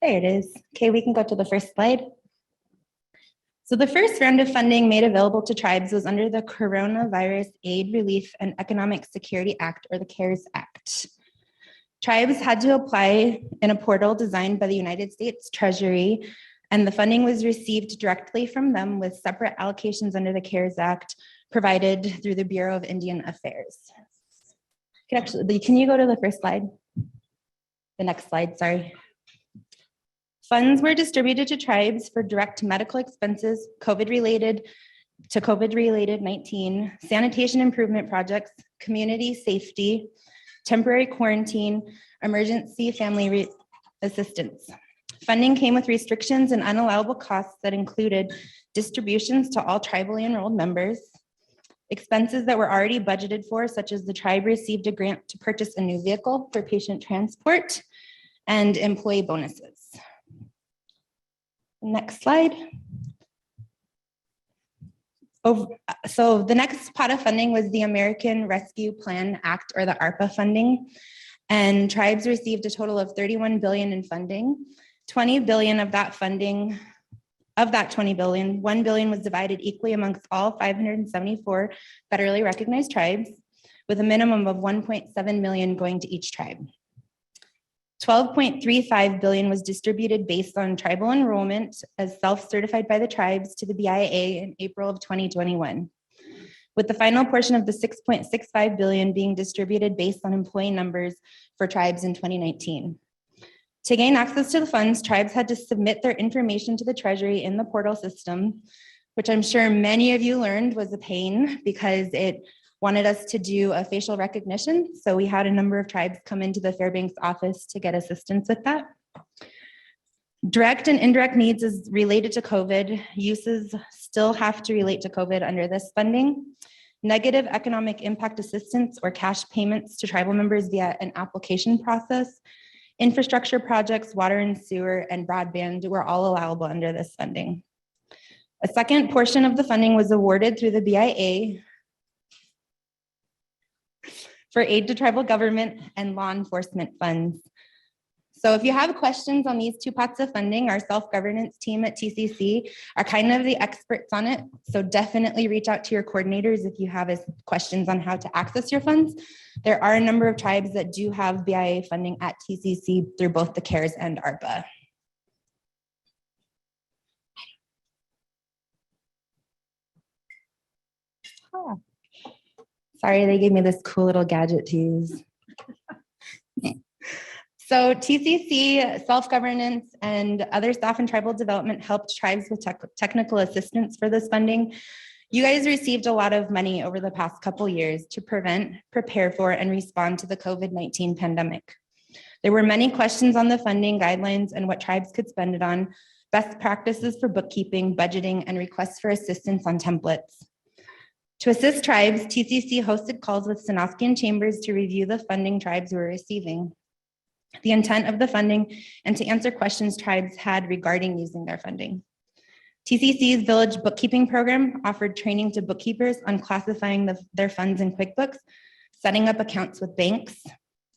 There it is. Okay, we can go to the first slide. So the first round of funding made available to tribes was under the Coronavirus Aid, Relief, and Economic Security Act, or the CARES Act. Tribes had to apply in a portal designed by the United States Treasury, and the funding was received directly from them with separate allocations under the CARES Act provided through the Bureau of Indian Affairs. Can you go to the first slide? The next slide, sorry. Funds were distributed to tribes for direct medical expenses, COVID-related 19, sanitation improvement projects, community safety, temporary quarantine, emergency family assistance. Funding came with restrictions and unallowable costs that included distributions to all tribally enrolled members, expenses that were already budgeted for, such as the tribe received a grant to purchase a new vehicle for patient transport, and employee bonuses. Next slide. So the next pot of funding was the American Rescue Plan Act, or the ARPA funding, and tribes received a total of $31 billion in funding. $20 billion of that funding, of that $20 billion, $1 billion was divided equally amongst all 574 federally recognized tribes, with a minimum of $1.7 million going to each tribe. $12.35 billion was distributed based on tribal enrollment as self-certified by the tribes to the BIA in April of 2021, with the final portion of the $6.65 billion being distributed based on employee numbers for tribes in 2019. To gain access to the funds, tribes had to submit their information to the Treasury in the portal system, which I'm sure many of you learned was a pain because it wanted us to do a facial recognition. So we had a number of tribes come into the Fairbanks office to get assistance with that. Direct and indirect needs is related to COVID. Uses still have to relate to COVID under this funding. Negative economic impact assistance or cash payments to tribal members via an application process. Infrastructure projects, water and sewer, and broadband were all allowable under this funding. A second portion of the funding was awarded through the BIA for aid to tribal government and law enforcement funds. So if you have questions on these two pots of funding, our self-governance team at TCC are kind of the experts on it. So definitely reach out to your coordinators if you have questions on how to access your funds. There are a number of tribes that do have BIA funding at TCC through both the CARES and ARPA. Oh. Sorry, they gave me this cool little gadget to use. So TCC, self-governance, and other staff and tribal development helped tribes with technical assistance for this funding. You guys received a lot of money over the past couple years to prevent, prepare for, and respond to the COVID-19 pandemic. There were many questions on the funding guidelines and what tribes could spend it on, best practices for bookkeeping, budgeting, and requests for assistance on templates. To assist tribes, TCC hosted calls with Sonoskian chambers to review the funding tribes were receiving, the intent of the funding, and to answer questions tribes had regarding using their funding. TCC's Village Bookkeeping Program offered training to bookkeepers on classifying their funds in QuickBooks, setting up accounts with banks,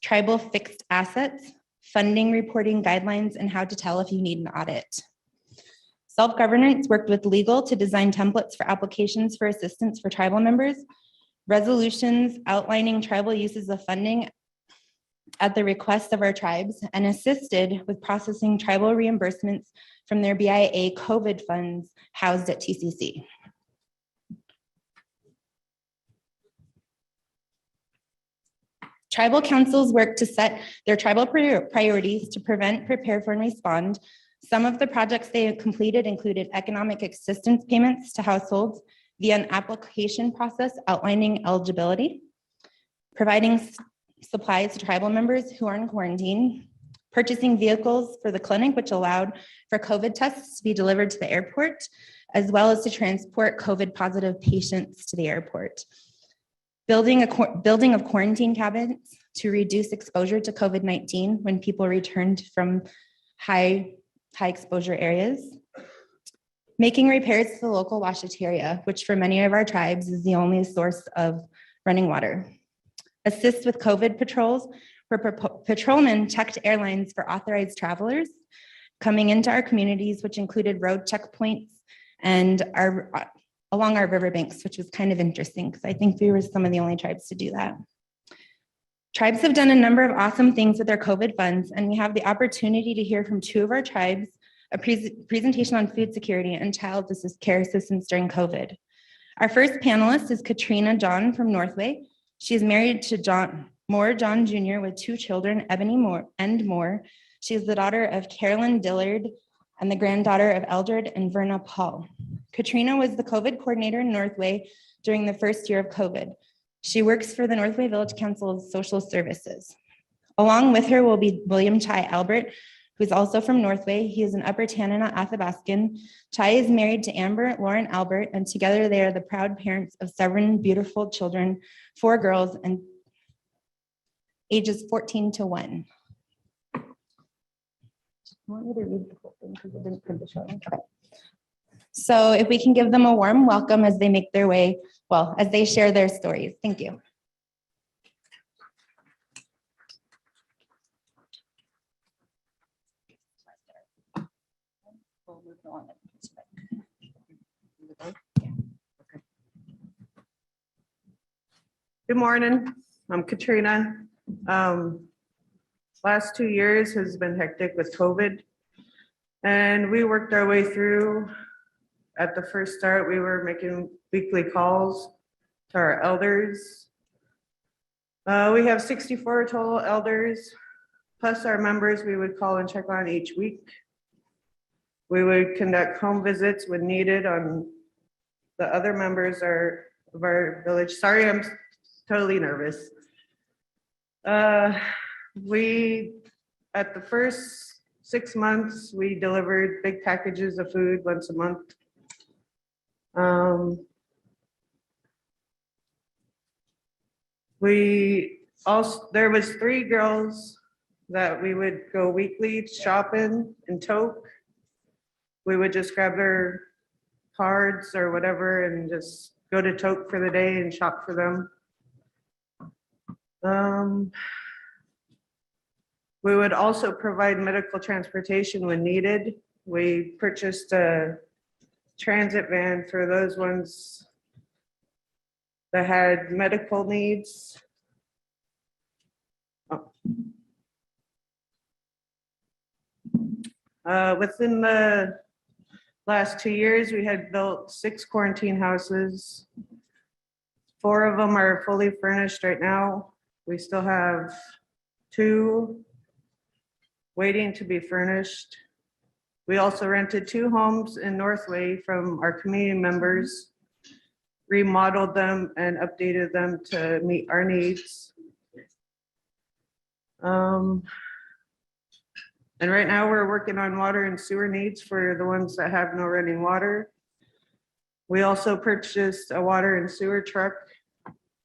tribal fixed assets, funding reporting guidelines, and how to tell if you need an audit. Self-governance worked with legal to design templates for applications for assistance for tribal members, resolutions outlining tribal uses of funding at the request of our tribes, and assisted with processing tribal reimbursements from their BIA COVID funds housed at TCC. Tribal councils work to set their tribal priorities to prevent, prepare for, and respond. Some of the projects they completed included economic assistance payments to households via an application process outlining eligibility, providing supplies to tribal members who are in quarantine, purchasing vehicles for the clinic, which allowed for COVID tests to be delivered to the airport, as well as to transport COVID positive patients to the airport. Building of quarantine cabins to reduce exposure to COVID-19 when people returned from high exposure areas. Making repairs to the local washateria, which for many of our tribes is the only source of running water. Assist with COVID patrols, where patrolmen checked airlines for authorized travelers, coming into our communities, which included road checkpoints and along our riverbanks, which was kind of interesting because I think we were some of the only tribes to do that. Tribes have done a number of awesome things with their COVID funds, and we have the opportunity to hear from 2 of our tribes, a presentation on food security and child care assistance during COVID. Our first panelist is Katrina John from Northway. She is married to John Jr. with 2 children, Ebony Moore. She is the daughter of Carolyn Dillard and the granddaughter of Eldred and Verna Paul. Katrina was the COVID coordinator in Northway during the first year of COVID. She works for the Northway Village Council's Social Services. Along with her will be William Chai Albert, who's also from Northway. He is an Upper Tanana Athabascan. Chai is married to Amber Lauren Albert, and together they are the proud parents of 7 beautiful children, 4 girls, and ages 14 to 1. I want you to read the whole thing because it didn't print the show. Okay. So if we can give them a warm welcome as they make their way, as they share their stories. Thank you. Good morning, I'm Katrina. Last 2 years has been hectic with COVID, and we worked our way through. At the first start, we were making weekly calls to our elders. We have 64 total elders, plus our members we would call and check on each week. We would conduct home visits when needed on the other members of our village. Sorry, I'm totally nervous. At the first 6 months, we delivered big packages of food once a month. There was 3 girls that we would go weekly shopping in Toke. We would just grab their cards or whatever and just go to Toke for the day and shop for them. We would also provide medical transportation when needed. We purchased a transit van for those ones that had medical needs. Within the last 2 years, we had built 6 quarantine houses. 4 of them are fully furnished right now. We still have 2 waiting to be furnished. We also rented 2 homes in Northway from our community members, remodeled them and updated them to meet our needs. And right now we're working on water and sewer needs for the ones that have no running water. We also purchased a water and sewer truck,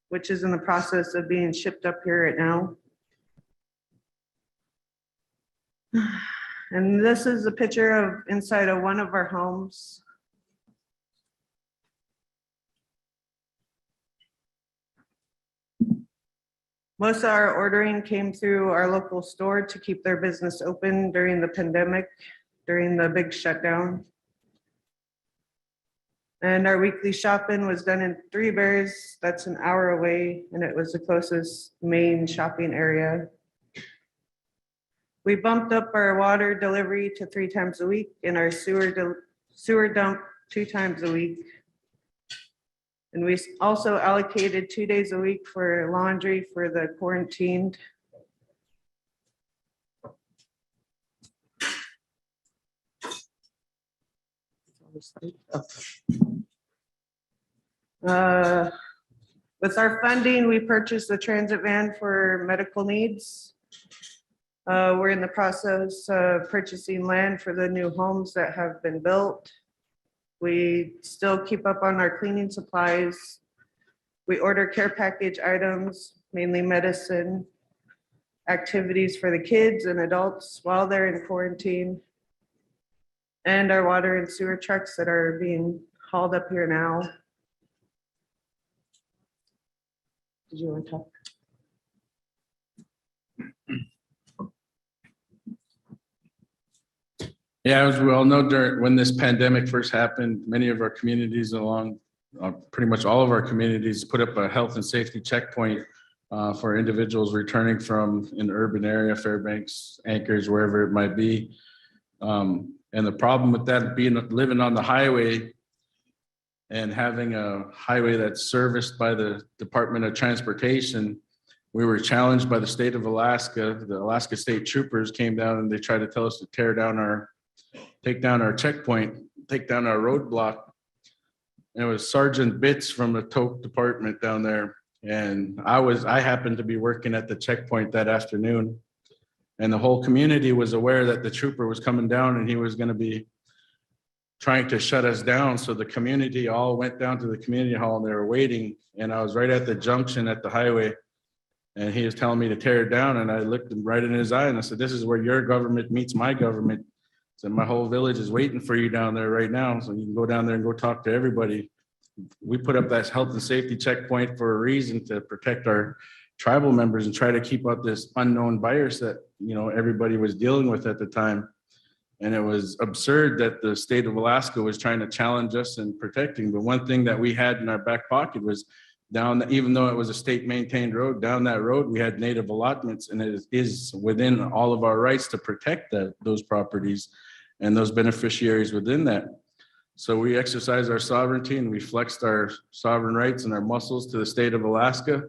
which is in the process of being shipped up here right now. And this is a picture of inside of one of our homes. Most of our ordering came through our local store to keep their business open during the pandemic, during the big shutdown. And our weekly shopping was done in 3 Bears. That's an hour away, and it was the closest main shopping area. We bumped up our water delivery to 3 times a week and our sewer dump 2 times a week. And we also allocated 2 days a week for laundry for the quarantined. With our funding, we purchased a transit van for medical needs. We're in the process of purchasing land for the new homes that have been built. We still keep up on our cleaning supplies. We order care package items, mainly medicine, activities for the kids and adults while they're in quarantine, and our water and sewer trucks that are being hauled up here now. Did you want to talk? Yeah, as we all know, when this pandemic first happened, many of our communities pretty much all of our communities put up a health and safety checkpoint for individuals returning from an urban area, Fairbanks, Anchorage, wherever it might be. And the problem with that living on the highway and having a highway that's serviced by the Department of Transportation, we were challenged by the state of Alaska. The Alaska State Troopers came down and they tried to tell us to take down our checkpoint, take down our roadblock. And it was Sergeant Bitts from the tow department down there. And I happened to be working at the checkpoint that afternoon. And the whole community was aware that the trooper was coming down and he was going to be trying to shut us down. So the community all went down to the community hall and they were waiting. And I was right at the junction at the highway. And he was telling me to tear it down. And I looked him right in his eye and I said, "This is where your government meets my government. So my whole village is waiting for you down there right now. So you can go down there and go talk to everybody." We put up that health and safety checkpoint for a reason, to protect our tribal members and try to keep out this unknown virus that, everybody was dealing with at the time. And it was absurd that the state of Alaska was trying to challenge us in protecting. But one thing that we had in our back pocket was even though it was a state maintained road, down that road, we had native allotments, and it is within all of our rights to protect those properties and those beneficiaries within that. So we exercised our sovereignty and we flexed our sovereign rights and our muscles to the state of Alaska,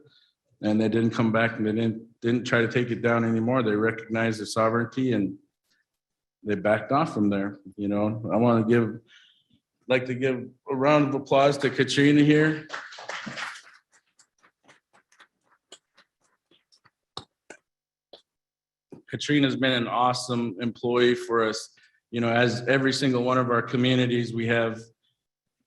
and they didn't come back and they didn't try to take it down anymore. They recognized the sovereignty and they backed off from there. I want to like to give a round of applause to Katrina here. Katrina's been an awesome employee for us. As every single one of our communities, we have,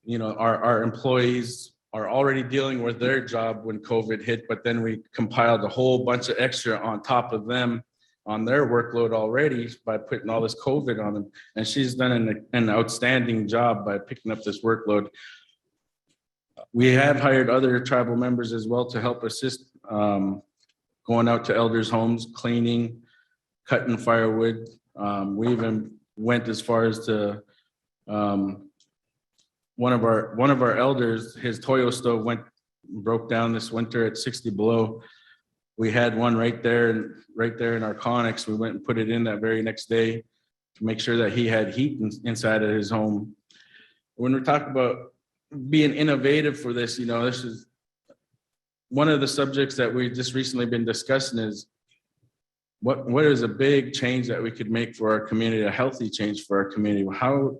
our employees are already dealing with their job when COVID hit, but then we compiled a whole bunch of extra on top of them on their workload already by putting all this COVID on them. And she's done an outstanding job by picking up this workload. We have hired other tribal members as well to help assist, going out to elders' homes, cleaning, cutting firewood. We even went as far as to one of our elders, his Toyo stove broke down this winter at 60 below. We had one right there in our conics. We went and put it in that very next day to make sure that he had heat inside of his home. When we're talking about being innovative for this, this is one of the subjects that we've just recently been discussing is what is a big change that we could make for our community, a healthy change for our community? How,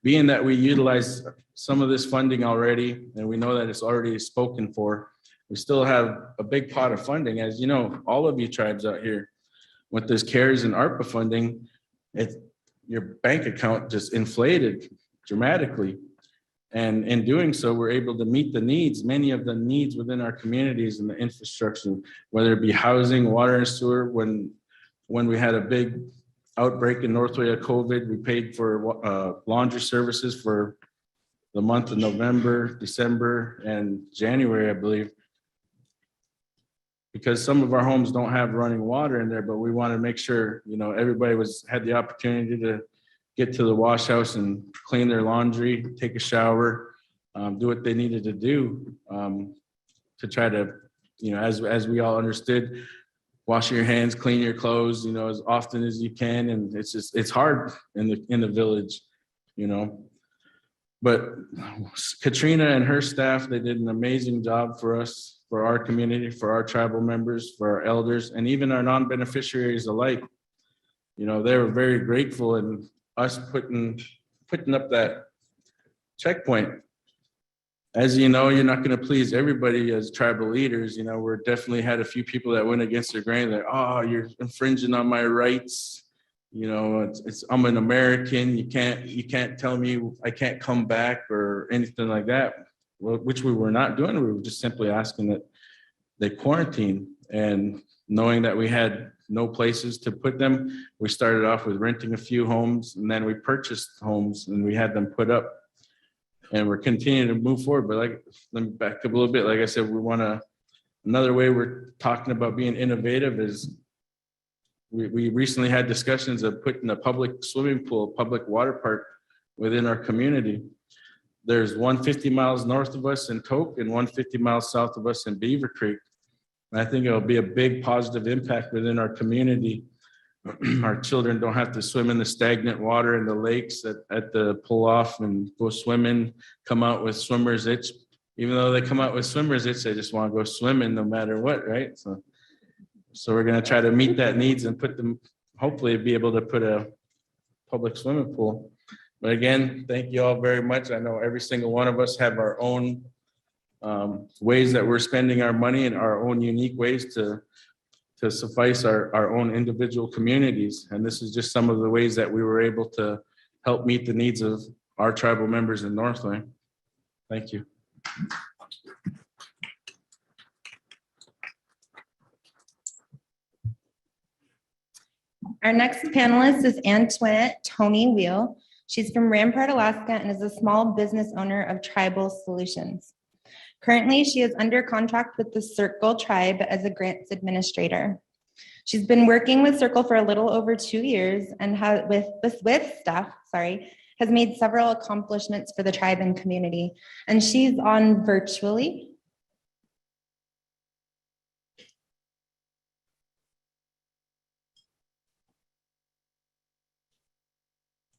being that we utilize some of this funding already, and we know that it's already spoken for, we still have a big pot of funding. As you know, all of you tribes out here, with this CARES and ARPA funding, your bank account just inflated dramatically. And in doing so, we're able to meet the needs, many of the needs within our communities and the infrastructure, whether it be housing, water and sewer. When we had a big outbreak in Northway of COVID, we paid for laundry services for the month of November, December, and January, I believe, because some of our homes don't have running water in there, but we want to make sure, everybody had the opportunity to get to the wash house and clean their laundry, take a shower, do what they needed to do to try to, as we all understood, wash your hands, clean your clothes, as often as you can. And it's hard in the village, But Katrina and her staff, they did an amazing job for us, for our community, for our tribal members, for our elders, and even our non-beneficiaries alike. They were very grateful, and us putting up that checkpoint. As you know, you're not going to please everybody as tribal leaders. We're definitely had a few people that went against their grain. That, "Oh, you're infringing on my rights. I'm an American. You can't tell me I can't come back," or anything like that. Well, which we were not doing. We were just simply asking that they quarantine. And knowing that we had no places to put them, we started off with renting a few homes, and then we purchased homes and we had them put up. And we're continuing to move forward. But let me back up a little bit. Like I said, another way we're talking about being innovative is we recently had discussions of putting a public swimming pool, public water park within our community. There's 150 miles north of us in Toke and 150 miles south of us in Beaver Creek. And I think it'll be a big positive impact within our community. Our children don't have to swim in the stagnant water in the lakes at the pull off and go swimming, come out with swimmer's itch. Even though they come out with swimmer's itch, they just want to go swimming no matter what, right? So we're going to try to meet that needs and put them, hopefully be able to put a public swimming pool. But again, thank you all very much. I know every single one of us have our own ways that we're spending our money and our own unique ways to suffice our own individual communities. And this is just some of the ways that we were able to help meet the needs of our tribal members in Northway. Thank you. Our next panelist is Antoinette Tony Wheel. She's from Rampart, Alaska, and is a small business owner of Tribal Solutions. Currently, she is under contract with the Circle Tribe as a grants administrator. She's been working with Circle for a little over 2 years and with staff, has made several accomplishments for the tribe and community. And she's on virtually.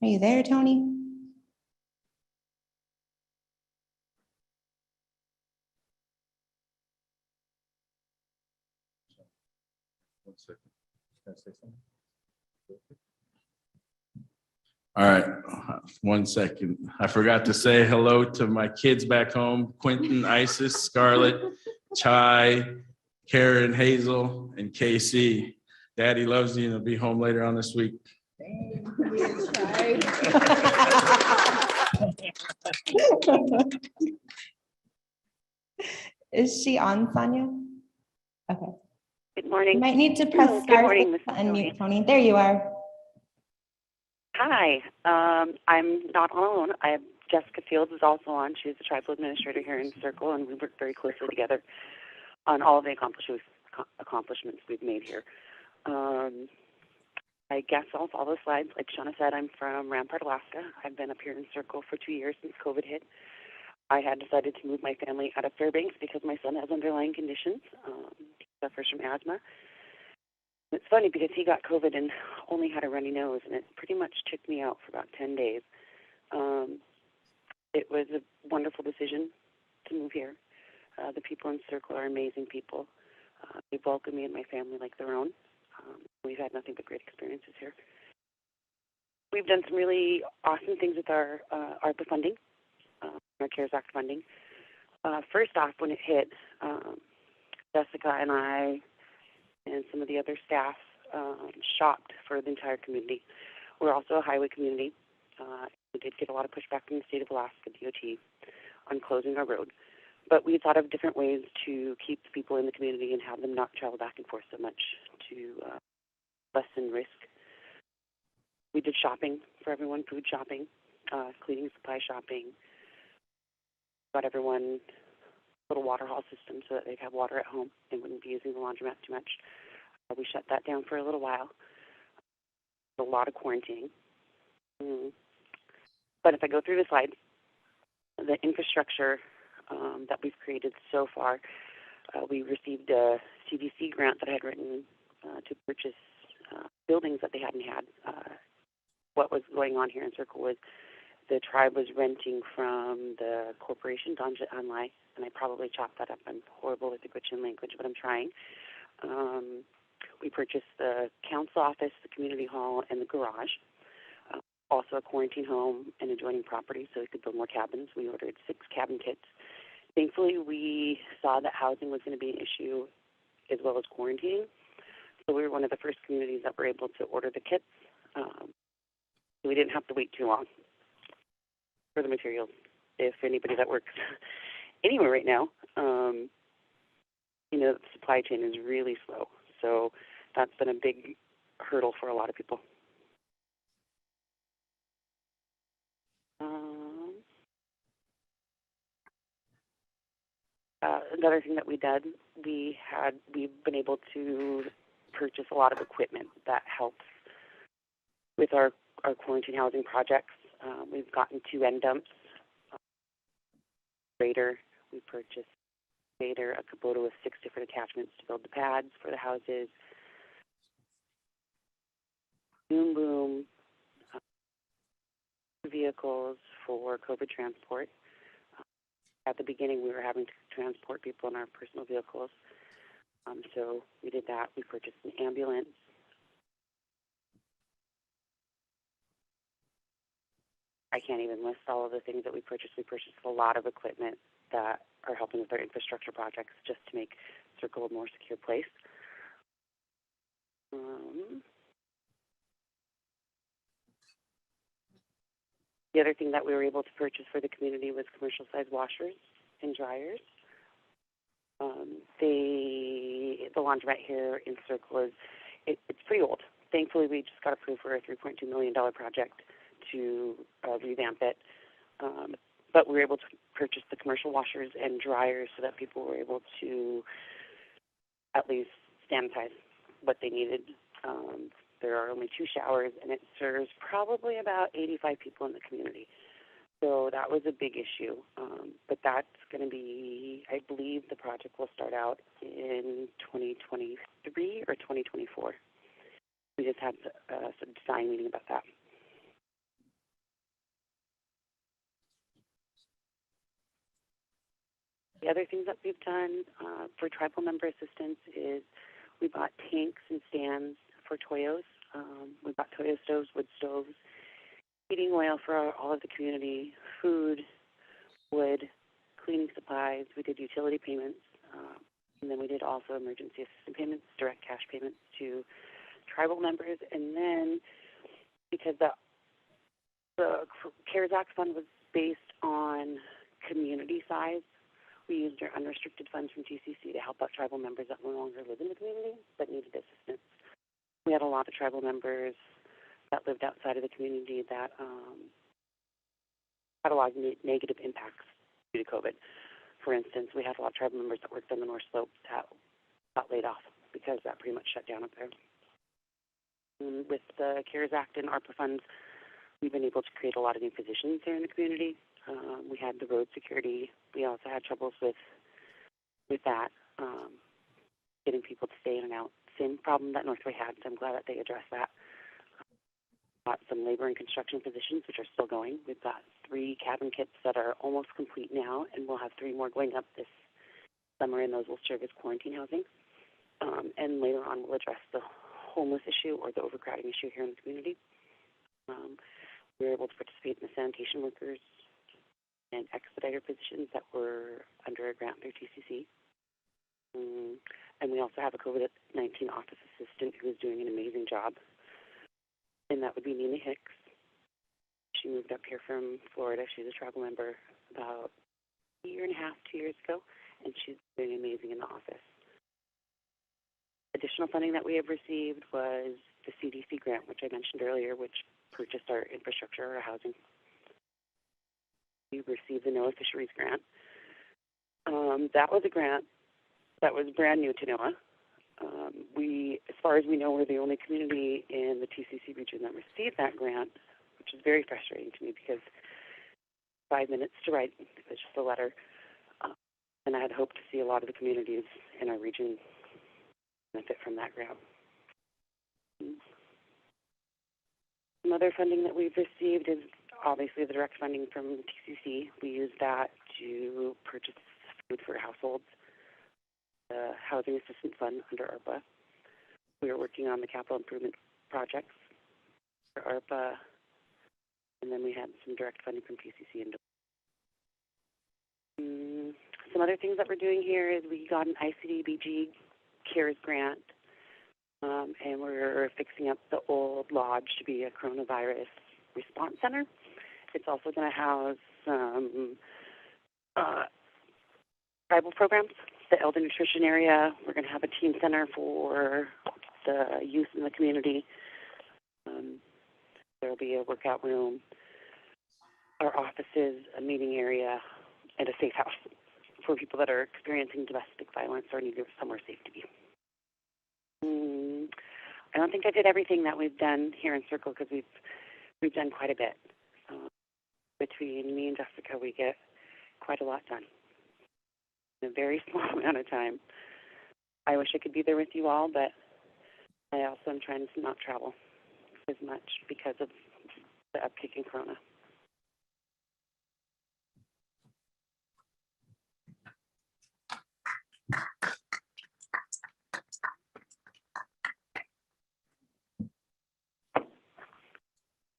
Are you there, Tony? All right, 1 second. I forgot to say hello to my kids back home, Quentin, Isis, Scarlett, Chai, Karen, Hazel, and KC. Daddy loves you and will be home later on this week. Is she on, Sonia? Okay. Good morning. You might need to press Good star morning, six to Mrs. unmute, Tony. There you are. Hi. I'm not alone. Jessica Fields is also on. She's the tribal administrator here in Circle, and we work very closely together on all of the accomplishments we've made here. I guess I'll follow the slides. Like Shawna said, I'm from Rampart, Alaska. I've been up here in Circle for 2 years since COVID hit. I had decided to move my family out of Fairbanks because my son has underlying conditions. He suffers from asthma. It's funny because he got COVID and only had a runny nose, and it pretty much took me out for about 10 days. It was a wonderful decision to move here. The people in Circle are amazing people. They welcome me and my family like their own. We've had nothing but great experiences here. We've done some really awesome things with our ARPA funding, our CARES Act funding. First off, when it hit, Jessica and I and some of the other staff shopped for the entire community. We're also a highway community. We did get a lot of pushback from the state of Alaska DOT on closing our road. But we thought of different ways to keep the people in the community and have them not travel back and forth so much to lessen risk. We did shopping for everyone, food shopping, cleaning supply shopping. Got everyone a little water haul system so that they'd have water at home and wouldn't be using the laundromat too much. We shut that down for a little while. A lot of quarantining. But if I go through the slides, the infrastructure that we've created so far, we received a CDC grant that I had written to purchase buildings that they hadn't had. What was going on here in Circle was the tribe was renting from the corporation, Donja Anlai, and I probably chopped that up. I'm horrible with the Gwich'in language, but I'm trying. We purchased the council office, the community hall, and the garage. Also a quarantine home and adjoining property so we could build more cabins. We ordered 6 cabin kits. Thankfully, we saw that housing was going to be an issue as well as quarantining. So we were one of the first communities that were able to order the kits. We didn't have to wait too long for the materials. If anybody that works anywhere right now, the supply chain is really slow. So that's been a big hurdle for a lot of people. Another thing that we did, we've been able to purchase a lot of equipment that helps with our quarantine housing projects. We've gotten 2 end dumps, grader. We purchased a grader, a Kubota with 6 different attachments to build the pads for the houses, boom, vehicles for COVID transport. At the beginning, we were having to transport people in our personal vehicles, so we did that. We purchased an ambulance. I can't even list all of the things that we purchased. We purchased a lot of equipment that are helping with our infrastructure projects just to make Circle a more secure place. The other thing that we were able to purchase for the community was commercial-sized washers and dryers. The laundromat here in Circle it's pretty old. Thankfully, we just got approved for a $3.2 million project to revamp it. But we were able to purchase the commercial washers and dryers so that people were able to at least sanitize what they needed. There are only 2 showers, and it serves probably about 85 people in the community. So that was a big issue. But that's going to be, I believe the project will start out in 2023 or 2024. We just had a design meeting about that. The other things that we've done for tribal member assistance is we bought tanks and stands for Toyos. We bought Toyo stoves, wood stoves, heating oil for all of the community, food, wood, cleaning supplies. We did utility payments, and then we did also emergency assistance payments, direct cash payments to tribal members. And then because the CARES Act fund was based on community size, we used our unrestricted funds from TCC to help out tribal members that no longer live in the community but needed assistance. We had a lot of tribal members that lived outside of the community that had a lot of negative impacts due to COVID. For instance, we had a lot of tribal members that worked on the North Slope that got laid off because that pretty much shut down up there. And with the CARES Act and ARPA funds, we've been able to create a lot of new positions here in the community. We had the road security. We also had troubles with that, getting people to stay in and out. Same problem that Northway had, so I'm glad that they addressed that. Got some labor and construction positions, which are still going. We've got 3 cabin kits that are almost complete now, and we'll have 3 more going up this summer, and those will serve as quarantine housing. And later on, we'll address the homeless issue or the overcrowding issue here in the community. We were able to participate in the sanitation workers and expediter positions that were under a grant through TCC. And we also have a COVID-19 office assistant who is doing an amazing job, and that would be Nina Hicks. She moved up here from Florida. She's a tribal member about a year and a half, 2 years ago, and she's doing amazing in the office. Additional funding that we have received was the CDC grant, which I mentioned earlier, which purchased our infrastructure, our housing. We received the Noaa Fisheries grant. That was a grant that was brand new to Noaa. As far as we know, we're the only community in the TCC region that received that grant, which is very frustrating to me because 5 minutes to write, it's just a letter. And I had hoped to see a lot of the communities in our region benefit from that grant. Some other funding that we've received is obviously the direct funding from TCC. We use that to purchase food for households. The Housing Assistance Fund under ARPA. We are working on the capital improvement projects for ARPA, and then we had some direct funding from TCC. And some other things that we're doing here is we got an ICDBG CARES grant, and we're fixing up the old lodge to be a coronavirus response center. It's also going to house some tribal programs, the elder nutrition area. We're going to have a teen center for the youth in the community. There will be a workout room, our offices, a meeting area, and a safe house for people that are experiencing domestic violence or need somewhere safe to be. I don't think I did everything that we've done here in Circle because we've done quite a bit. Between me and Jessica, we get quite a lot done in a very small amount of time. I wish I could be there with you all, but I also am trying to not travel as much because of the uptick in Corona.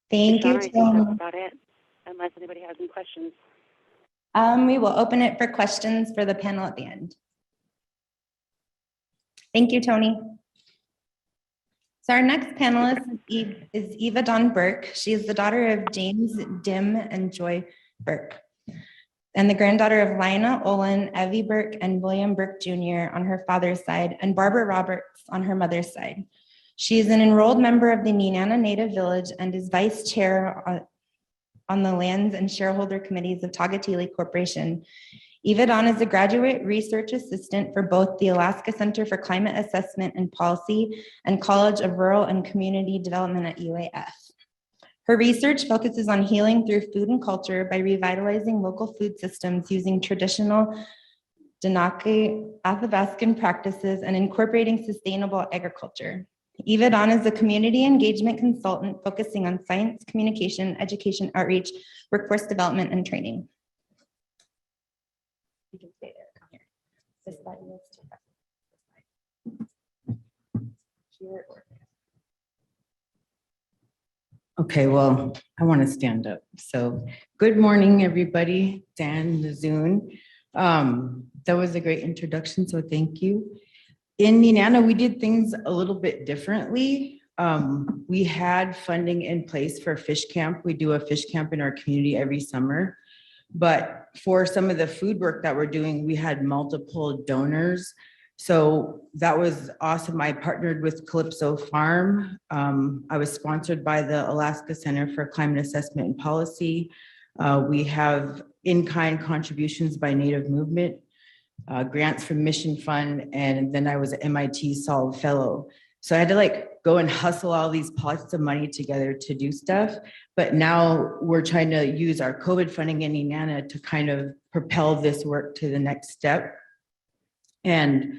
Thank you, Shawna, I think Tony. that's about it, unless anybody has any questions. We will open it for questions for the panel at the end. Thank you, Tony. So our next panelist is Eva Dawn Burke. She is the daughter of James Dim and Joy Burke, and the granddaughter of Lina Olin, Evie Burke, and William Burke Jr. on her father's side, and Barbara Roberts on her mother's side. She is an enrolled member of the Nenana Native Village and is vice chair on the lands and shareholder committees of Tagatili Corporation. Eva Dawn is a graduate research assistant for both the Alaska Center for Climate Assessment and Policy and College of Rural and Community Development at UAF. Her research focuses on healing through food and culture by revitalizing local food systems using traditional Danake Athabascan practices and incorporating sustainable agriculture. Eva Dawn is a community engagement consultant focusing on science, communication, education, outreach, workforce development, and training. You can stay there. Come here. This slide needs to. Okay, well, I want to stand up. So good morning, everybody. Dan Nazoon. That was a great introduction, so thank you. In Nenana, we did things a little bit differently. We had funding in place for fish camp. We do a fish camp in our community every summer. But for some of the food work that we're doing, we had multiple donors. So that was awesome. I partnered with Calypso Farm. I was sponsored by the Alaska Center for Climate Assessment and Policy. We have in-kind contributions by Native Movement, grants from Mission Fund, and then I was an MIT Solve Fellow. So I had to go and hustle all these pots of money together to do stuff. But now we're trying to use our COVID funding in Nenana to kind of propel this work to the next step. And,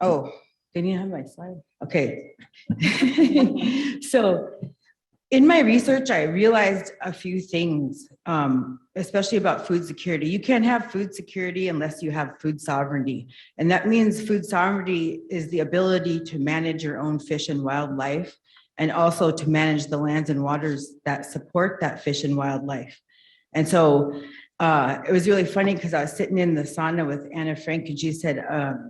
oh, they didn't have my slide. Okay. So in my research, I realized a few things, especially about food security. You can't have food security unless you have food sovereignty. And that means food sovereignty is the ability to manage your own fish and wildlife, and also to manage the lands and waters that support that fish and wildlife. And so it was really funny because I was sitting in the sauna with Anna Frank, and she said,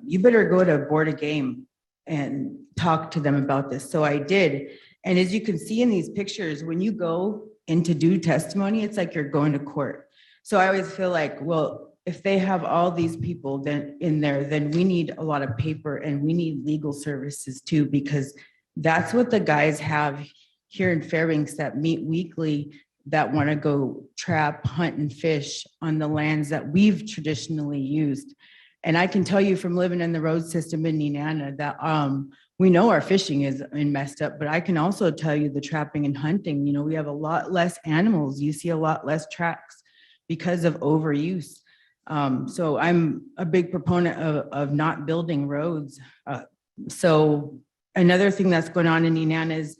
you better go to Board a Game and talk to them about this. So I did. And as you can see in these pictures, when you go in to do testimony, it's like you're going to court. So I always feel like, well, if they have all these people then in there, then we need a lot of paper and we need legal services too, because that's what the guys have here in Fairbanks that meet weekly that want to go trap, hunt, and fish on the lands that we've traditionally used. And I can tell you from living in the road system in Nenana that we know our fishing is messed up, but I can also tell you the trapping and hunting, we have a lot less animals. You see a lot less tracks because of overuse. So I'm a big proponent of not building roads. So another thing that's going on in Nenana is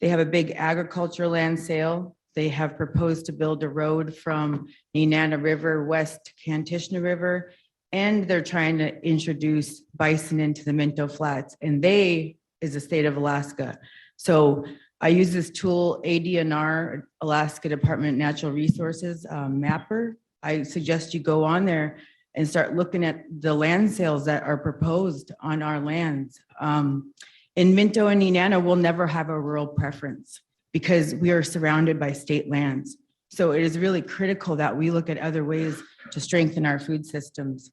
they have a big agriculture land sale. They have proposed to build a road from Nenana River west to Kantishna River, and they're trying to introduce bison into the Minto Flats, and they is the state of Alaska. So I use this tool, ADNR, Alaska Department of Natural Resources mapper. I suggest you go on there and start looking at the land sales that are proposed on our lands. In Minto and Nenana, we'll never have a rural preference because we are surrounded by state lands. So it is really critical that we look at other ways to strengthen our food systems.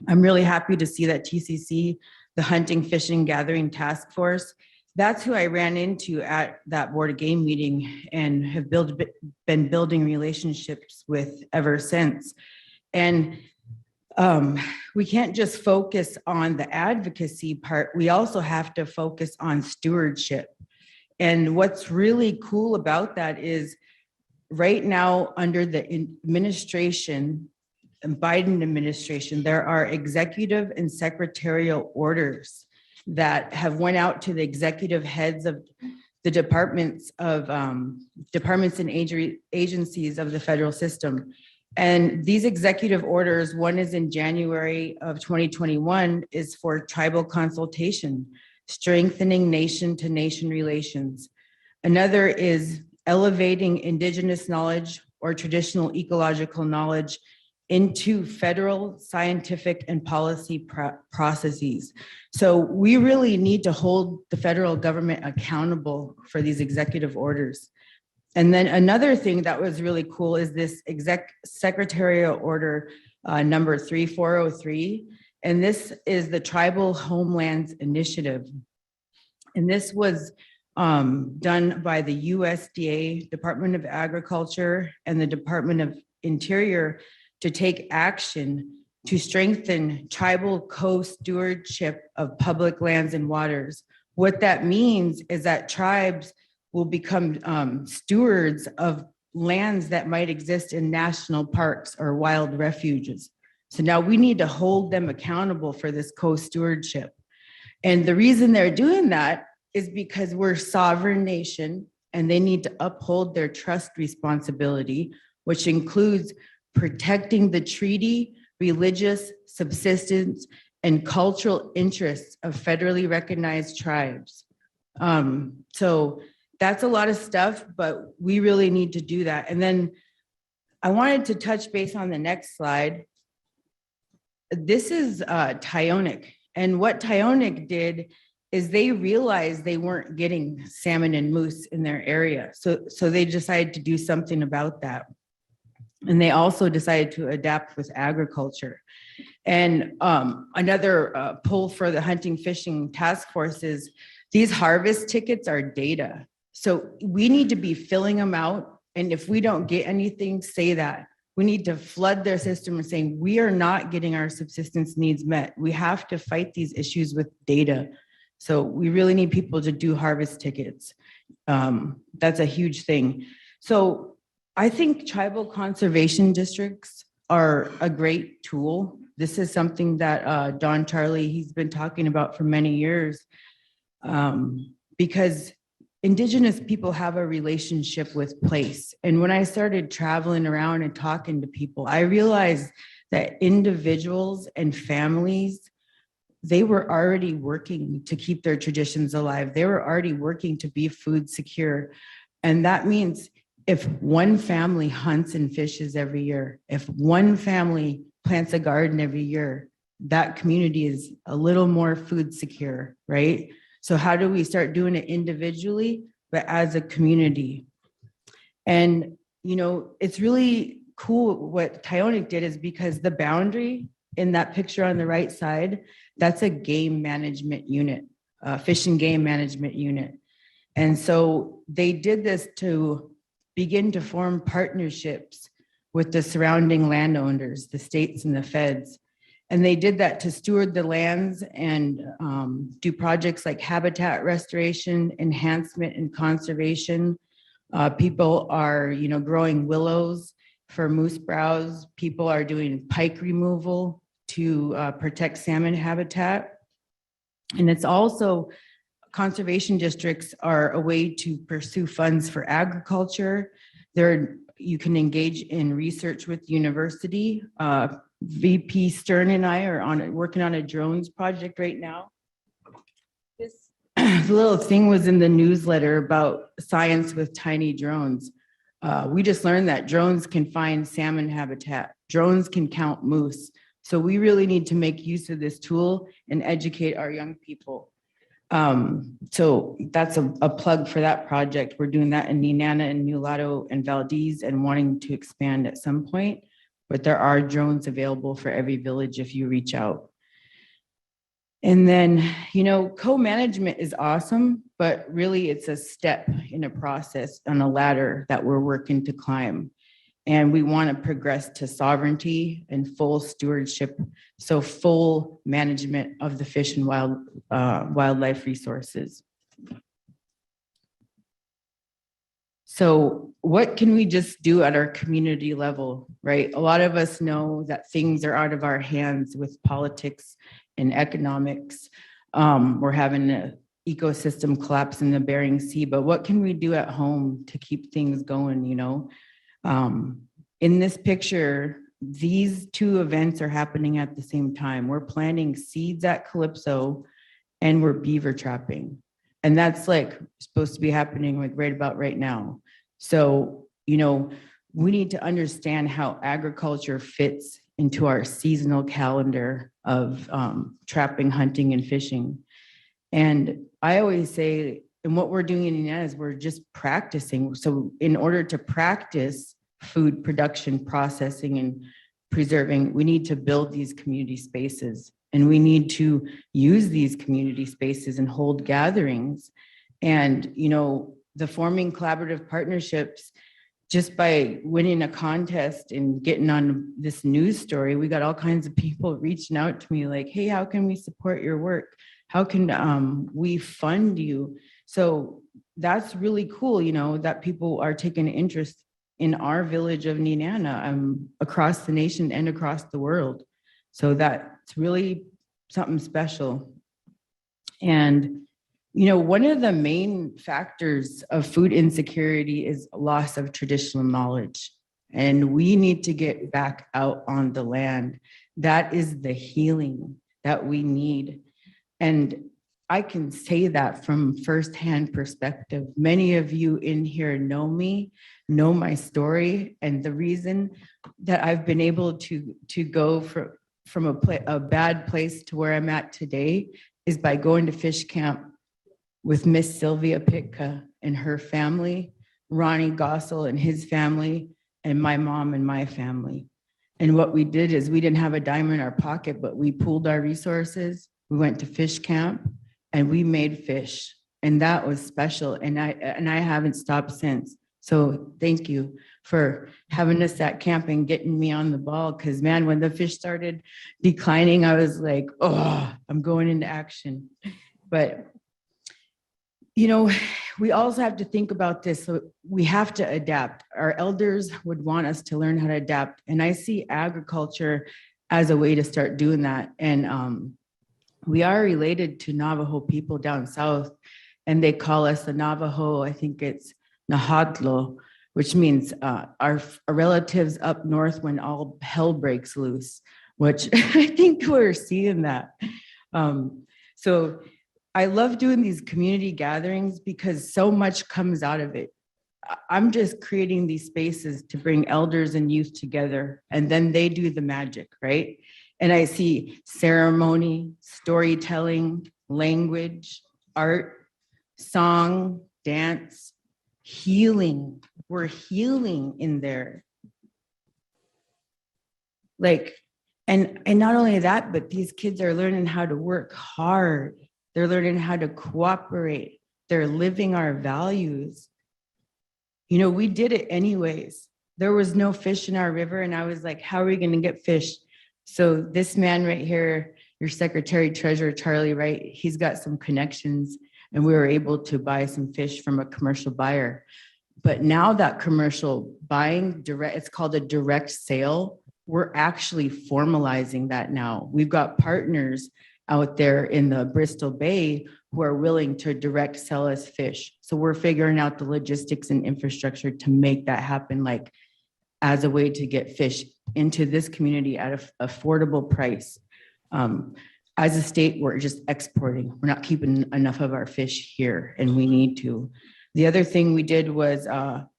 I'm really happy to see that TCC, the Hunting, Fishing, Gathering Task Force, that's who I ran into at that Board of Game meeting and have been building relationships with ever since. And we can't just focus on the advocacy part. We also have to focus on stewardship. And what's really cool about that is right now under the administration, Biden administration, there are executive and secretarial orders that have went out to the executive heads of the departments and agencies of the federal system. And these executive orders, one is in January of 2021, is for tribal consultation, strengthening nation-to-nation relations. Another is elevating indigenous knowledge or traditional ecological knowledge into federal scientific and policy processes. So we really need to hold the federal government accountable for these executive orders. And then another thing that was really cool is this secretarial order number 3403. And this is the Tribal Homelands Initiative. And this was done by the USDA, Department of Agriculture, and the Department of Interior to take action to strengthen tribal co-stewardship of public lands and waters. What that means is that tribes will become stewards of lands that might exist in national parks or wild refuges. So now we need to hold them accountable for this co-stewardship. And the reason they're doing that is because we're a sovereign nation and they need to uphold their trust responsibility, which includes protecting the treaty, religious, subsistence, and cultural interests of federally recognized tribes. So that's a lot of stuff, but we really need to do that. And then I wanted to touch base on the next slide. This is Tyonek. And what Tyonek did is they realized they weren't getting salmon and moose in their area. So they decided to do something about that. And they also decided to adapt with agriculture. And another pull for the hunting fishing task force is these harvest tickets are data. So we need to be filling them out. And if we don't get anything, say that. We need to flood their system and saying, we are not getting our subsistence needs met. We have to fight these issues with data. So we really need people to do harvest tickets. That's a huge thing. So I think tribal conservation districts are a great tool. This is something that Don Charlie, he's been talking about for many years, because Indigenous people have a relationship with place. And when I started traveling around and talking to people, I realized that individuals and families, they were already working to keep their traditions alive. They were already working to be food secure. And that means if one family hunts and fishes every year, if one family plants a garden every year, that community is a little more food secure, right? So how do we start doing it individually, but as a community? And, you know, it's really cool what Tyonek did is because the boundary in that picture on the right side, that's a game management unit, fish and game management unit. And so they did this to begin to form partnerships with the surrounding landowners, the states and the feds. And they did that to steward the lands and do projects like habitat restoration, enhancement, and conservation. People are, you know, growing willows for moose browse. People are doing pike removal to protect salmon habitat. And it's also, conservation districts are a way to pursue funds for agriculture. You can engage in research with university. VP Stern and I are working on a drones project right now. This little thing was in the newsletter about science with tiny drones. We just learned that drones can find salmon habitat. Drones can count moose. So we really need to make use of this tool and educate our young people. So that's a plug for that project. We're doing that in Nenana and Mulatto and Valdez and wanting to expand at some point. But there are drones available for every village if you reach out. And then, you know, co-management is awesome, but really it's a step in a process on a ladder that we're working to climb. And we want to progress to sovereignty and full stewardship, so full management of the fish and wildlife resources. So what can we just do at our community level, right? A lot of us know that things are out of our hands with politics and economics. We're having an ecosystem collapse in the Bering Sea, but what can we do at home to keep things going, you know? In this picture, these two events are happening at the same time. We're planting seeds at Calypso and we're beaver trapping. And that's like supposed to be happening like right about right now. So, you know, we need to understand how agriculture fits into our seasonal calendar of trapping, hunting, and fishing. And I always say, and what we're doing in Tanana is we're just practicing. So in order to practice food production, processing, and preserving, we need to build these community spaces. And we need to use these community spaces and hold gatherings. And, you know, the forming collaborative partnerships, just by winning a contest and getting on this news story, we got all kinds of people reaching out to me like, hey, how can we support your work? How can we fund you? So that's really cool, you know, that people are taking an interest in our village of Tanana, across the nation and across the world. So that's really something special. And, you know, one of the main factors of food insecurity is loss of traditional knowledge. And we need to get back out on the land. That is the healing that we need. And I can say that from firsthand perspective. Many of you in here know me, know my story. And the reason that I've been able to go from a bad place to where I'm at today is by going to fish camp with Miss Sylvia Pitka and her family, Ronnie Gossel and his family, and my mom and my family. And what we did is we didn't have a dime in our pocket, but we pooled our resources. We went to fish camp and we made fish. And that was special. And I haven't stopped since. So thank you for having us at camp and getting me on the ball. Because man, when the fish started declining, I was like, oh, I'm going into action. But, you know, we also have to think about this. So we have to adapt. Our elders would want us to learn how to adapt. And I see agriculture as a way to start doing that. And we are related to Navajo people down south, and they call us the Navajo, I think it's Nahatlo, which means our relatives up north when all hell breaks loose, which I think we're seeing that. So I love doing these community gatherings because so much comes out of it. I'm just creating these spaces to bring elders and youth together, and then they do the magic, right? And I see ceremony, storytelling, language, art, song, dance, healing. We're healing in there. Like, and not only that, but these kids are learning how to work hard. They're learning how to cooperate. They're living our values. You know, we did it anyways. There was no fish in our river, and I was like, how are we going to get fish? So this man right here, your secretary treasurer, Charlie, right? He's got some connections, and we were able to buy some fish from a commercial buyer. But now that commercial buying direct, it's called a direct sale. We're actually formalizing that now. We've got partners out there in the Bristol Bay who are willing to direct sell us fish. So we're figuring out the logistics and infrastructure to make that happen, like as a way to get fish into this community at an affordable price. As a state, we're just exporting. We're not keeping enough of our fish here, and we need to. The other thing we did was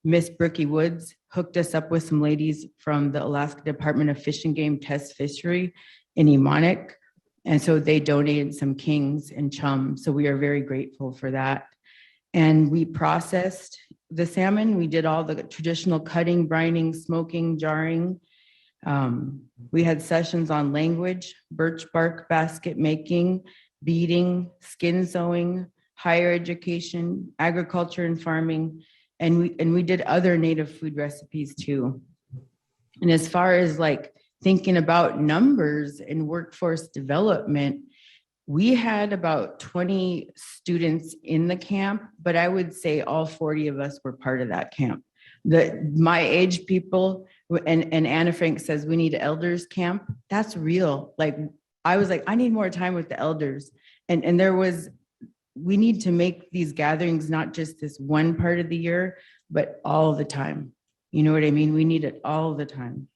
Miss Brookie Woods hooked us up with some ladies from the Alaska Department of Fish and Game Test Fishery in Emonic. And so they donated some kings and chum. So we are very grateful for that. And we processed the salmon. We did all the traditional cutting, brining, smoking, jarring. We had sessions on language, birch bark basket making, beading, skin sewing, higher education, agriculture and farming, and we did other native food recipes too. And as far as like thinking about numbers and workforce development, we had about 20 students in the camp, but I would say all 40 of us were part of that camp. My age people, and Anna Frank says we need elders camp. That's real. Like, I was like, I need more time with the elders. And we need to make these gatherings not just this one part of the year, but all the time. You know what I mean? We need it all the time.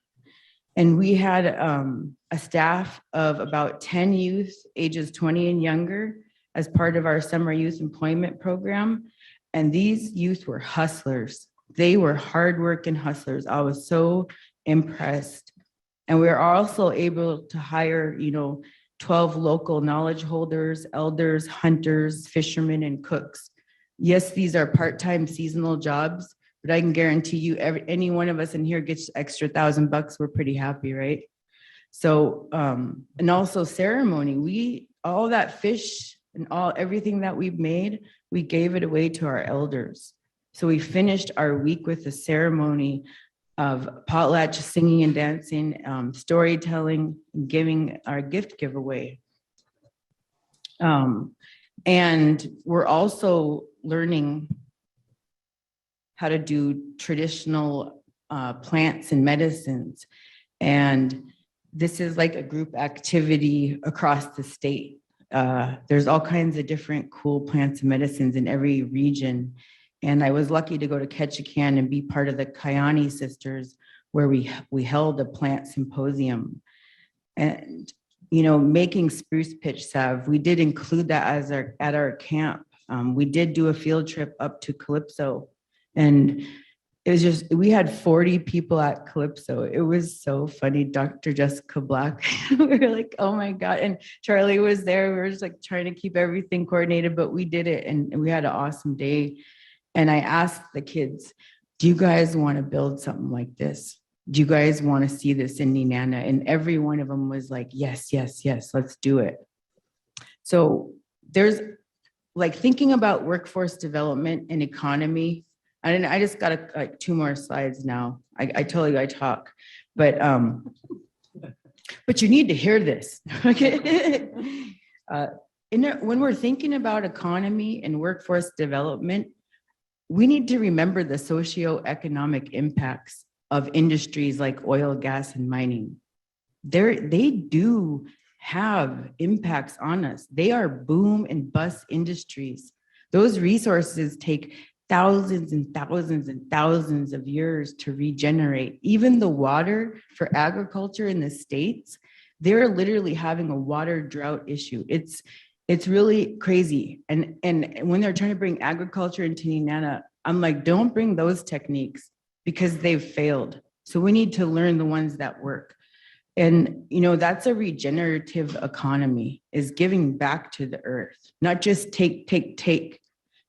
And we had a staff of about 10 youth, ages 20 and younger, as part of our summer youth employment program. And these youth were hustlers. They were hardworking hustlers. I was so impressed. And we were also able to hire, 12 local knowledge holders, elders, hunters, fishermen, and cooks. Yes, these are part-time seasonal jobs, but I can guarantee you any one of us in here gets extra $1,000, we're pretty happy, right? So, and also ceremony, all that fish and everything that we've made, we gave it away to our elders. So we finished our week with a ceremony of potlatch, singing and dancing, storytelling, and giving our gift giveaway. And we're also learning how to do traditional plants and medicines. And this is like a group activity across the state. There's all kinds of different cool plants and medicines in every region. And I was lucky to go to Ketchikan and be part of the Kayani sisters, where we held a plant symposium. And, making spruce pitch salve, we did include that at our camp. We did do a field trip up to Calypso, and it was we had 40 people at Calypso. It was so funny. Dr. Jessica Black, we were like, oh my God. And Charlie was there. We were just like trying to keep everything coordinated, but we did it, and we had an awesome day. And I asked the kids, do you guys want to build something like this? Do you guys want to see this in Nenana? And every one of them was like, yes, yes, yes, let's do it. So there's like thinking about workforce development and economy. And I just got like 2 more slides now. I told you I talk, but you need to hear this. Okay. When we're thinking about economy and workforce development, we need to remember the socio-economic impacts of industries like oil, gas, and mining. They do have impacts on us. They are boom and bust industries. Those resources take thousands and thousands and thousands of years to regenerate. Even the water for agriculture in the States, they're literally having a water drought issue. It's really crazy. And when they're trying to bring agriculture into Nenana, I'm like, don't bring those techniques because they've failed. So we need to learn the ones that work. And, that's a regenerative economy, is giving back to the earth, not just take.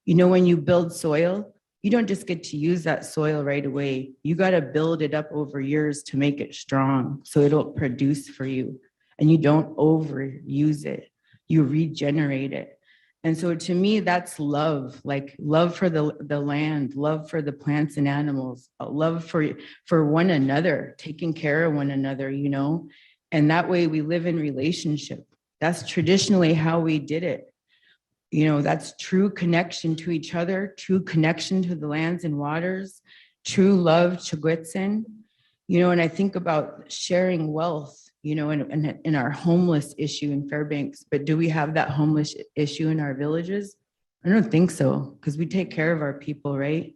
When you build soil, you don't just get to use that soil right away. You got to build it up over years to make it strong so it'll produce for you. And you don't overuse it. You regenerate it. And so to me, that's love, like love for the land, love for the plants and animals, love for one another, taking care of one another, and that way we live in relationship. That's traditionally how we did it. That's true connection to each other, true connection to the lands and waters, true love, Chugwitsin, and I think about sharing wealth, in our homeless issue in Fairbanks, but do we have that homeless issue in our villages? I don't think so, because we take care of our people, right?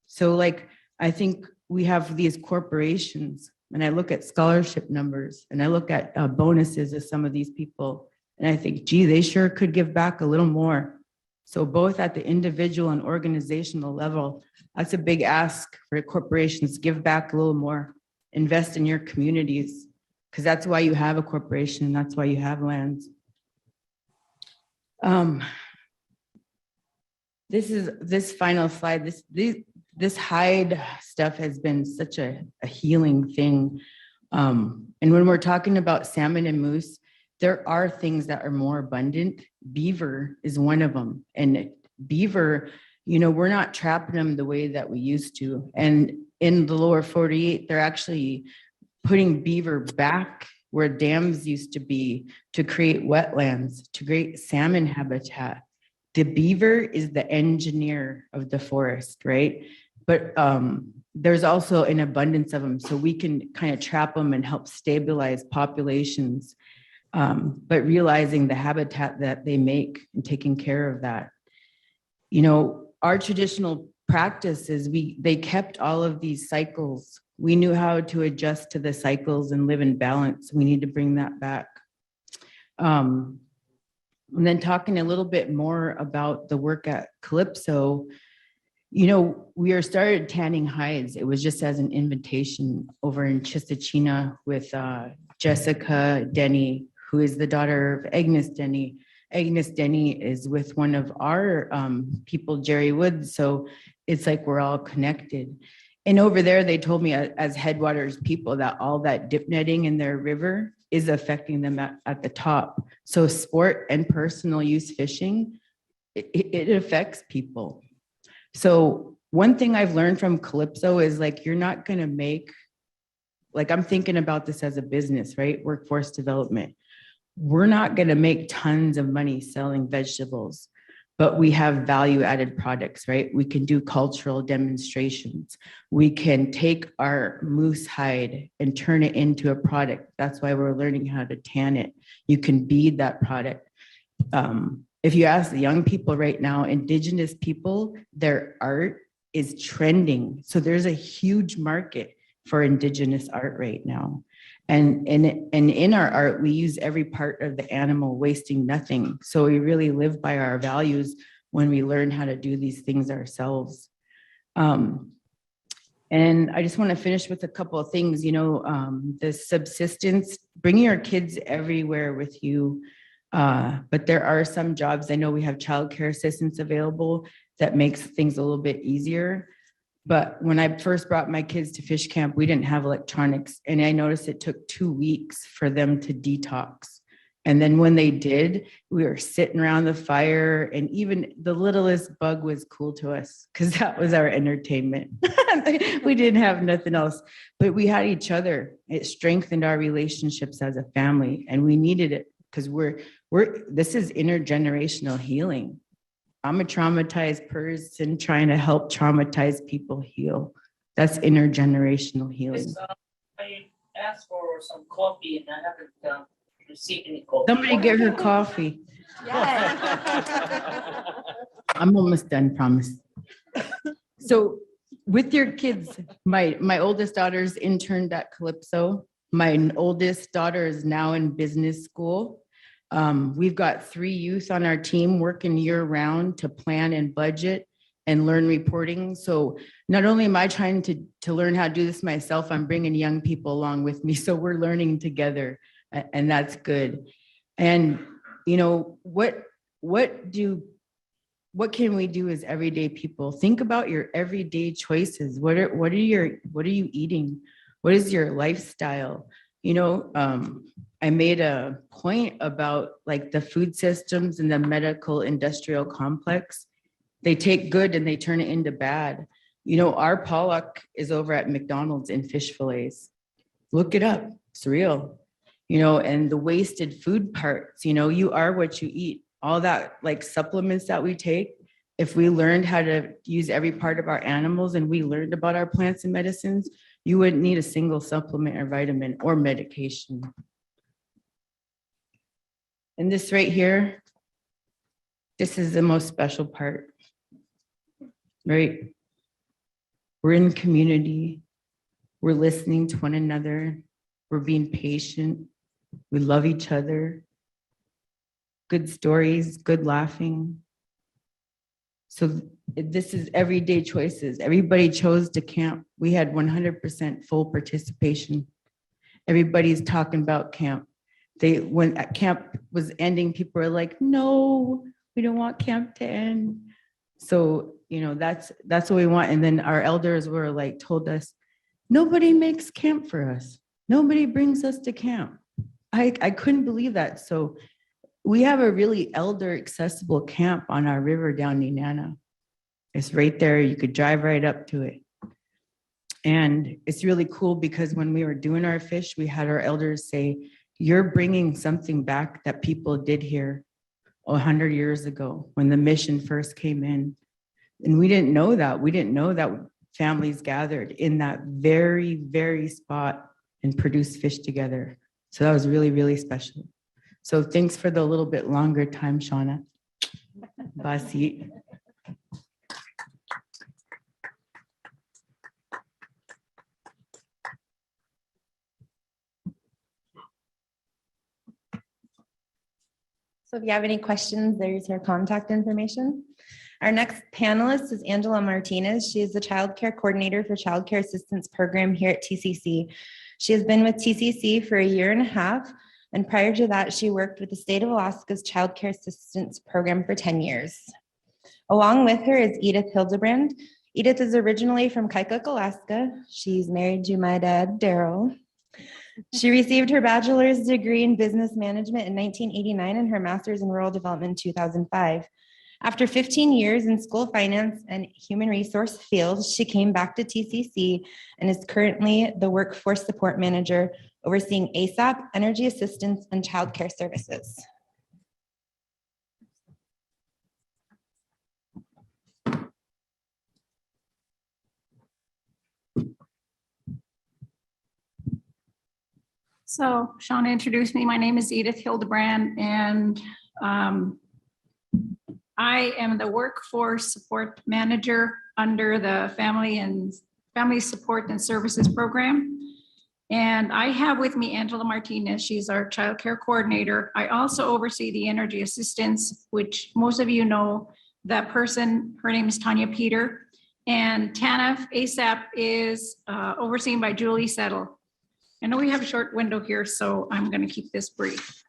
So I think we have these corporations, and I look at scholarship numbers, and I look at bonuses of some of these people, and I think, gee, they sure could give back a little more. So both at the individual and organizational level, that's a big ask for corporations. Give back a little more, invest in your communities, because that's why you have a corporation, and that's why you have lands. This final slide, this hide stuff has been such a healing thing. And when we're talking about salmon and moose, there are things that are more abundant. Beaver is one of them. And beaver, we're not trapping them the way that we used to. And in the lower 48, they're actually putting beaver back where dams used to be to create wetlands, to create salmon habitat. The beaver is the engineer of the forest, right? But there's also an abundance of them, so we can kind of trap them and help stabilize populations. But realizing the habitat that they make and taking care of that. You know, our traditional practice is they kept all of these cycles. We knew how to adjust to the cycles and live in balance. We need to bring that back. And then talking a little bit more about the work at Calypso, you know, we started tanning hides. It was just as an invitation over in Chisachina with Jessica Denny, who is the daughter of Agnes Denny. Agnes Denny is with one of our people, Jerry Woods. So it's like we're all connected. And over there, they told me as Headwaters people that all that dip netting in their river is affecting them at the top. So sport and personal use fishing, it affects people. So one thing I've learned from Calypso is like, you're not gonna make, like I'm thinking about this as a business, right? Workforce development. We're not gonna make tons of money selling vegetables, but we have value added products, right? We can do cultural demonstrations. We can take our moose hide and turn it into a product. That's why we're learning how to tan it. You can bead that product. If you ask the young people right now, Indigenous people, their art is trending. So there's a huge market for Indigenous art right now. And in our art, we use every part of the animal, wasting nothing. So we really live by our values when we learn how to do these things ourselves. And I just want to finish with a couple of things, you know, the subsistence, bringing your kids everywhere with you. But there are some jobs, I know we have childcare assistants available that makes things a little bit easier. But when I first brought my kids to fish camp, we didn't have electronics. And I noticed it took 2 weeks for them to detox. And then when they did, we were sitting around the fire, and even the littlest bug was cool to us because that was our entertainment. We didn't have nothing else, but we had each other. It strengthened our relationships as a family, and we needed it because this is intergenerational healing. I'm a traumatized person trying to help traumatized people heal. That's intergenerational healing. Yes, I asked for some coffee and I haven't received any coffee. Somebody get her coffee. Yes. I'm almost done, promise. So with your kids, my oldest daughter's interned at Calypso. My oldest daughter is now in business school. We've got 3 youth on our team working year round to plan and budget and learn reporting. So not only am I trying to learn how to do this myself, I'm bringing young people along with me. So we're learning together, and that's good. And you know, what can we do as everyday people? Think about your everyday choices. What are you eating? What is your lifestyle? You know, I made a point about like the food systems and the medical industrial complex. They take good and they turn it into bad. You know, our pollock is over at McDonald's in fish fillets. Look it up, it's real. You know, and the wasted food parts, you know, you are what you eat. All that like supplements that we take, if we learned how to use every part of our animals and we learned about our plants and medicines, you wouldn't need a single supplement or vitamin or medication. And this right here, this is the most special part, right? We're in community. We're listening to one another. We're being patient. We love each other. Good stories, good laughing. So this is everyday choices. Everybody chose to camp. We had 100% full participation. Everybody's talking about camp. When camp was ending, people were like, no, we don't want camp to end. So, you know, that's what we want. And then our elders were like, told us, nobody makes camp for us. Nobody brings us to camp. I couldn't believe that. So we have a really elder accessible camp on our river down Tanana. It's right there. You could drive right up to it. And it's really cool because when we were doing our fish, we had our elders say, you're bringing something back that people did here 100 years ago when the mission first came in. And we didn't know that. We didn't know that families gathered in that very, very spot and produced fish together. So that was really, really special. So thanks for the little bit longer time, Shawna. Basi. So if you have any questions, there's her contact information. Our next panelist is Angela Martinez. She is the Child Care Coordinator for Child Care Assistance Program here at TCC. She has been with TCC for 1.5 years, and prior to that, she worked with the state of Alaska's Child Care Assistance Program for 10 years. Along with her is Edith Hildebrand. Edith is originally from Kaikuk, Alaska. She's married to my dad, Daryl. She received her bachelor's degree in business management in 1989 and her master's in rural development in 2005. After 15 years in school finance and human resource fields, she came back to TCC and is currently the workforce support manager overseeing ASAP, energy assistance, and child care services. So Shawna introduced me. My name is Edith Hildebrand, and I am the workforce support manager under the Family Support and Services Program. And I have with me Angela Martinez. She's our child care coordinator. I also oversee the energy assistance, which most of you know that person. Her name is Tanya Peter. And TANF ASAP is overseen by Julie Settle. I know we have a short window here, so I'm going to keep this brief.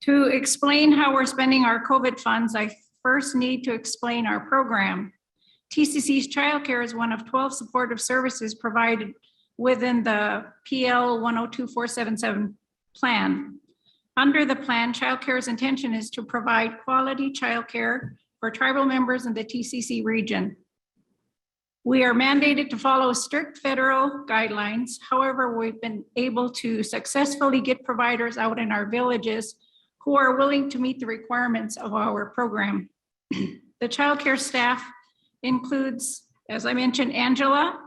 To explain how we're spending our COVID funds, I first need to explain our program. TCC's childcare is one of 12 supportive services provided within the PL 102477 plan. Under the plan, childcare's intention is to provide quality childcare for tribal members in the TCC region. We are mandated to follow strict federal guidelines. However, we've been able to successfully get providers out in our villages who are willing to meet the requirements of our program. The childcare staff includes, as I mentioned, Angela,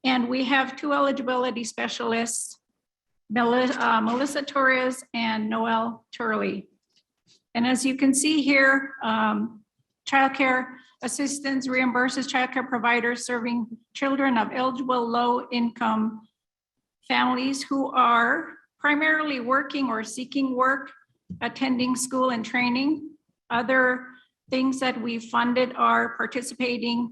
and we have 2 eligibility specialists, Melissa Torres and Noel Turley. And as you can see here, childcare assistance reimburses childcare providers serving children of eligible low-income families who are primarily working or seeking work, attending school and training. Other things that we funded are participating,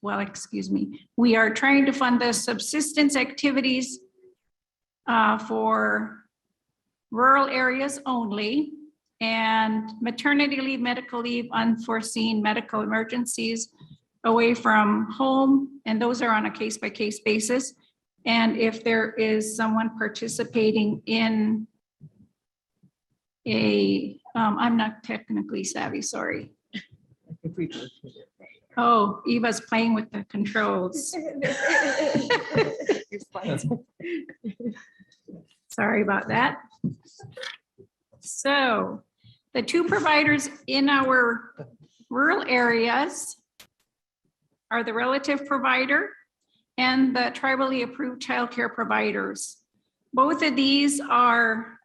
we are trying to fund the subsistence activities for rural areas only, and maternity leave, medical leave, unforeseen medical emergencies away from home, and those are on a case-by-case basis. And if there is someone participating in a, I'm not technically savvy, sorry. Oh, Eva's playing with the controls. Sorry about that. So the 2 providers in our rural areas are the relative provider and the tribally approved childcare providers. Both of these are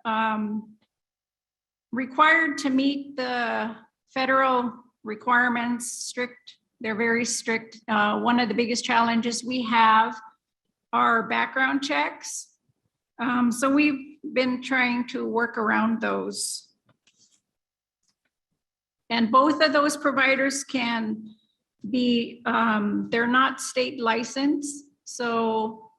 required to meet the federal requirements, strict. They're very strict. One of the biggest challenges we have are background checks. So we've been trying to work around those. And both of those providers can be, they're not state licensed. So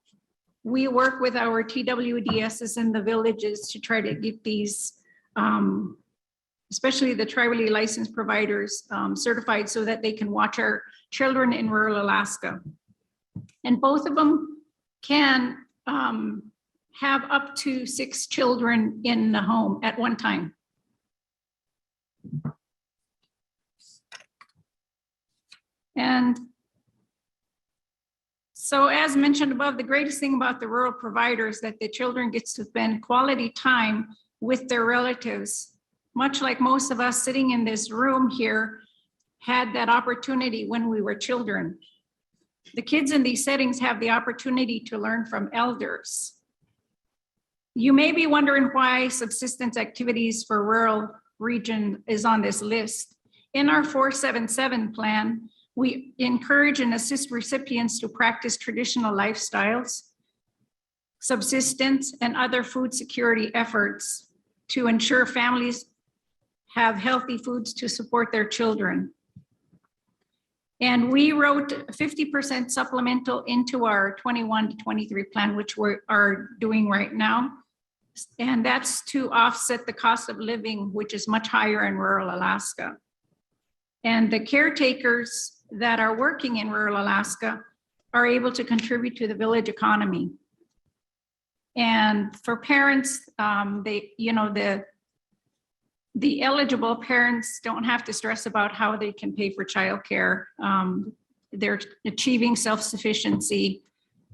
we work with our TWDSs in the villages to try to get these, especially the tribally licensed providers, certified so that they can watch our children in rural Alaska. And both of them can have up to 6 children in the home at one time. And so as mentioned above, the greatest thing about the rural provider is that the children gets to spend quality time with their relatives. Much like most of us sitting in this room here had that opportunity when we were children. The kids in these settings have the opportunity to learn from elders. You may be wondering why subsistence activities for rural region is on this list. In our 477 plan, we encourage and assist recipients to practice traditional lifestyles, subsistence, and other food security efforts to ensure families have healthy foods to support their children. And we wrote 50% supplemental into our 21 to 23 plan, which we are doing right now. And that's to offset the cost of living, which is much higher in rural Alaska. And the caretakers that are working in rural Alaska are able to contribute to the village economy. And for parents, the eligible parents don't have to stress about how they can pay for childcare. They're achieving self-sufficiency,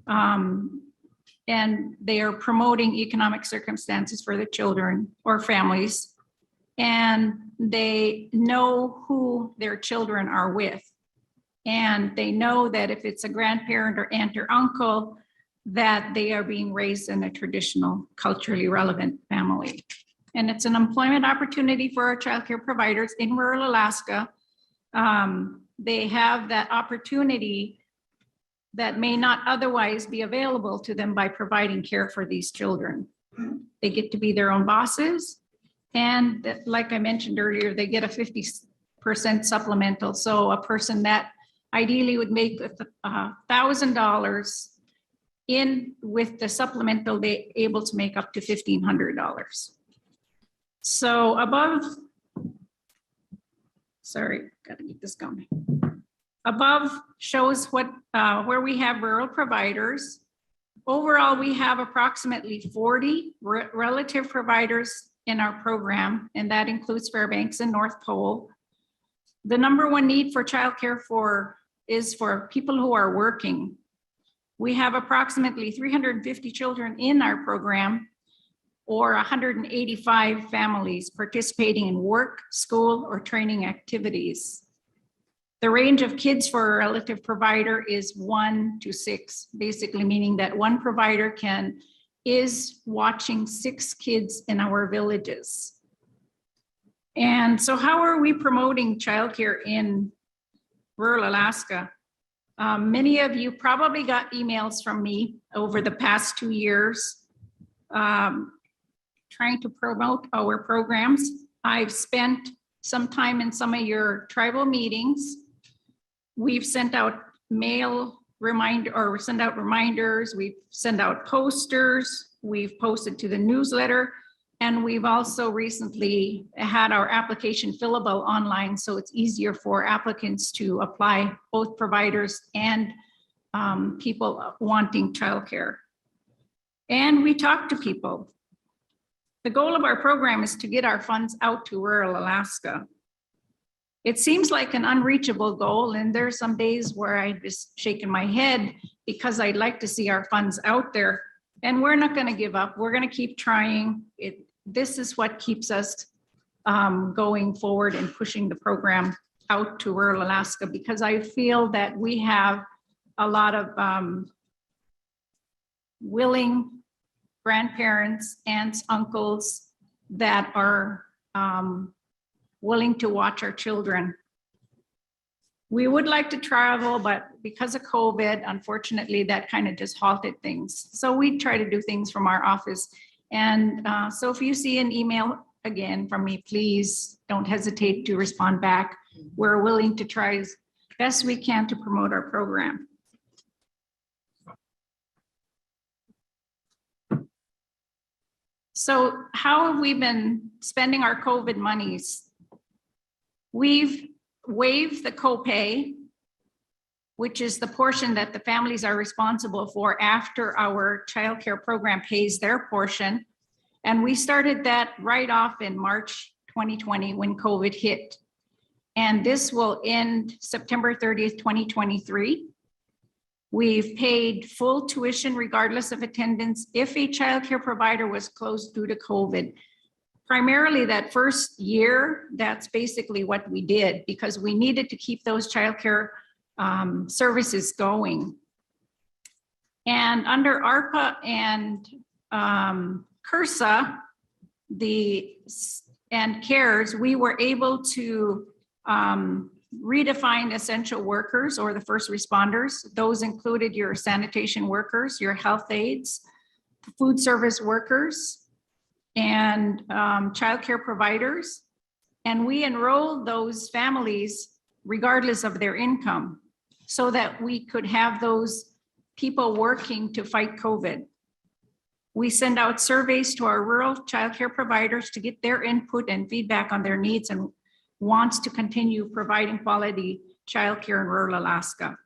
and they are promoting economic circumstances for the children or families. And they know who their children are with. And they know that if it's a grandparent or aunt or uncle, that they are being raised in a traditional, culturally relevant family. And it's an employment opportunity for our childcare providers in rural Alaska. They have that opportunity that may not otherwise be available to them by providing care for these children. They get to be their own bosses. And like I mentioned earlier, they get a 50% supplemental. So a person that ideally would make $1,000 in with the supplemental, they're able to make up to $1,500. So above, sorry, gotta get this going. Above shows what where we have rural providers. Overall, we have approximately 40 relative providers in our program, and that includes Fairbanks and North Pole. The number one need for childcare is for people who are working. We have approximately 350 children in our program, or 185 families participating in work, school, or training activities. The range of kids for a relative provider is 1 to 6, basically meaning that one provider is watching 6 kids in our villages. And so how are we promoting childcare in rural Alaska? Many of you probably got emails from me over the past 2 years trying to promote our programs. I've spent some time in some of your tribal meetings. We've sent out reminders, we've sent out posters, we've posted to the newsletter, and we've also recently had our application fillable online, so it's easier for applicants to apply, both providers and people wanting childcare. And we talk to people. The goal of our program is to get our funds out to rural Alaska. It seems like an unreachable goal, and there's some days where I'm just shaking my head because I'd like to see our funds out there, and we're not going to give up. We're going to keep trying. This is what keeps us going forward and pushing the program out to rural Alaska, because I feel that we have a lot of willing grandparents, aunts, uncles that are willing to watch our children. We would like to travel, but because of COVID, unfortunately, that kind of just halted things. So we try to do things from our office. And so if you see an email again from me, please don't hesitate to respond back. We're willing to try as best we can to promote our program. So how have we been spending our COVID monies? We've waived the copay, which is the portion that the families are responsible for after our childcare program pays their portion. And we started that right off in March 2020 when COVID hit. And this will end September 30th, 2023. We've paid full tuition regardless of attendance if a childcare provider was closed due to COVID. Primarily that first year, that's basically what we did because we needed to keep those childcare services going. And under ARPA and CRSA, and CARES, we were able to redefine essential workers or the first responders. Those included your sanitation workers, your health aides, food service workers, and childcare providers. And we enrolled those families regardless of their income so that we could have those people working to fight COVID. We send out surveys to our rural childcare providers to get their input and feedback on their needs and wants to continue providing quality childcare in rural Alaska.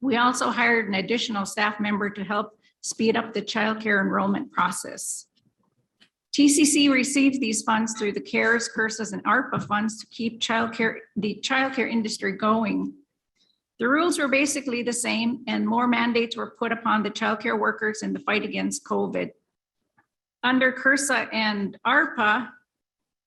We also hired an additional staff member to help speed up the childcare enrollment process. TCC received these funds through the CARES, CRSAs, and ARPA funds to keep the childcare industry going. The rules were basically the same and more mandates were put upon the childcare workers in the fight against COVID. Under CRSA and ARPA,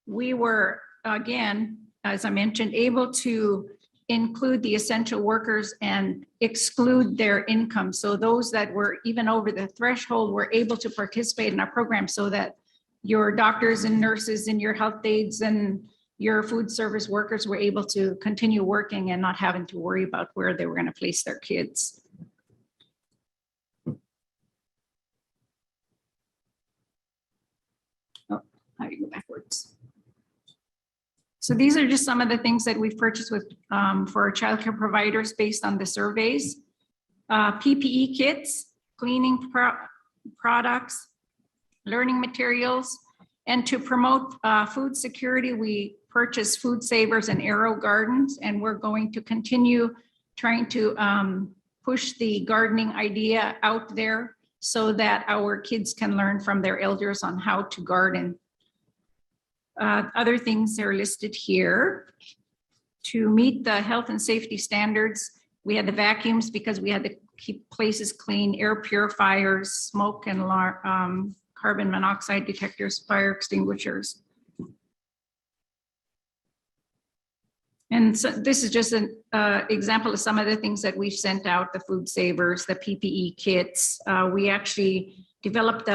we were, again, as I mentioned, able to include the essential workers and exclude their income. So those that were even over the threshold were able to participate in our program so that your doctors and nurses and your health aides and your food service workers were able to continue working and not having to worry about where they were going to place their kids. Oh, how do you go backwards? So these are just some of the things that we've purchased with for our childcare providers based on the surveys. PPE kits, cleaning products, learning materials, and to promote food security, we purchased food savers and Arrow Gardens, and we're going to continue trying to push the gardening idea out there so that our kids can learn from their elders on how to garden. Other things are listed here. To meet the health and safety standards, we had the vacuums because we had to keep places clean, air purifiers, smoke and carbon monoxide detectors, fire extinguishers. And so this is just an example of some of the things that we've sent out, the food savers, the PPE kits. We actually developed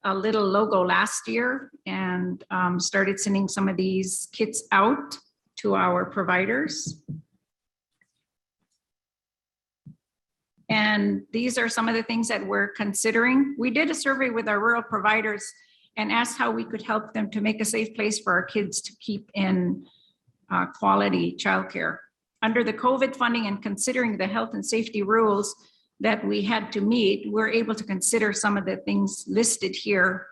a little logo last year and started sending some of these kits out to our providers. And these are some of the things that we're considering. We did a survey with our rural providers and asked how we could help them to make a safe place for our kids to keep in quality childcare. Under the COVID funding and considering the health and safety rules that we had to meet, we're able to consider some of the things listed here.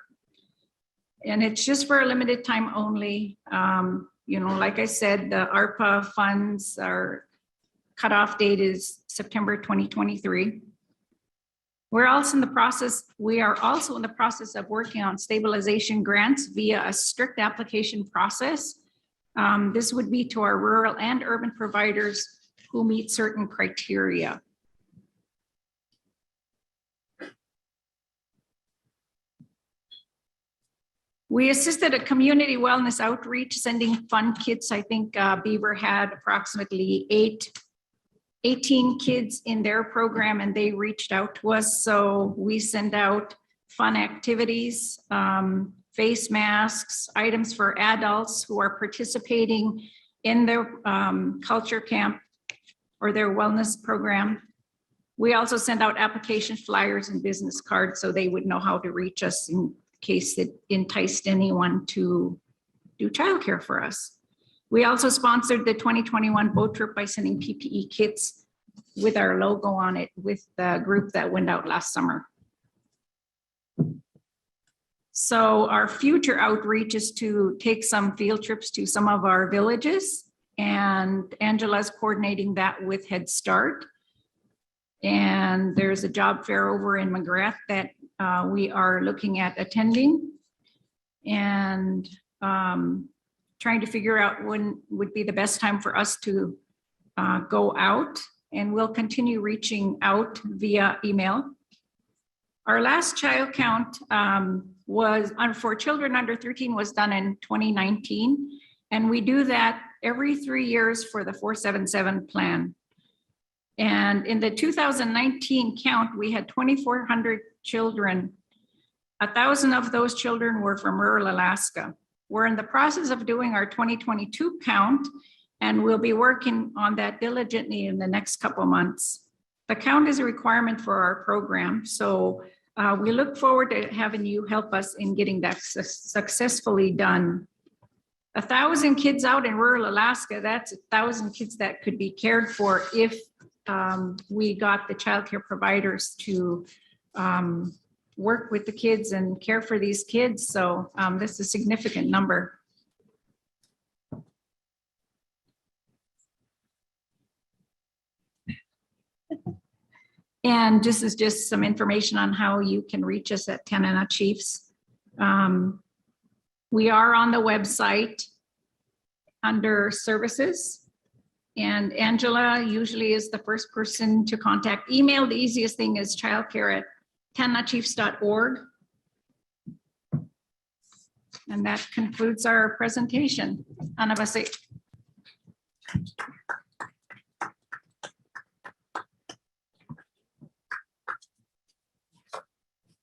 And it's just for a limited time only. You know, like I said, the ARPA funds are cutoff date is September 2023. We are also in the process of working on stabilization grants via a strict application process. This would be to our rural and urban providers who meet certain criteria. We assisted a community wellness outreach, sending fun kits. I think Beaver had approximately 18 kids in their program and they reached out to us. So we send out fun activities, face masks, items for adults who are participating in their culture camp or their wellness program. We also send out application flyers and business cards so they would know how to reach us in case it enticed anyone to do childcare for us. We also sponsored the 2021 boat trip by sending PPE kits with our logo on it with the group that went out last summer. So our future outreach is to take some field trips to some of our villages, and Angela's coordinating that with Head Start. And there's a job fair over in McGrath that we are looking at attending and trying to figure out when would be the best time for us to go out, and we'll continue reaching out via email. Our last child count was for children under 13 was done in 2019. And we do that every 3 years for the 477 plan. And in the 2019 count, we had 2,400 children. 1,000 of those children were from rural Alaska. We're in the process of doing our 2022 count, and we'll be working on that diligently in the next couple months. The count is a requirement for our program, so we look forward to having you help us in getting that successfully done. 1,000 kids out in rural Alaska, that's 1,000 kids that could be cared for if we got the childcare providers to work with the kids and care for these kids. So this is a significant number. And this is just some information on how you can reach us at Tanana Chiefs. We are on the website under services, and Angela usually is the first person to contact. Email, the easiest thing is childcare@tananachiefs.org. And that concludes our presentation. Anabase.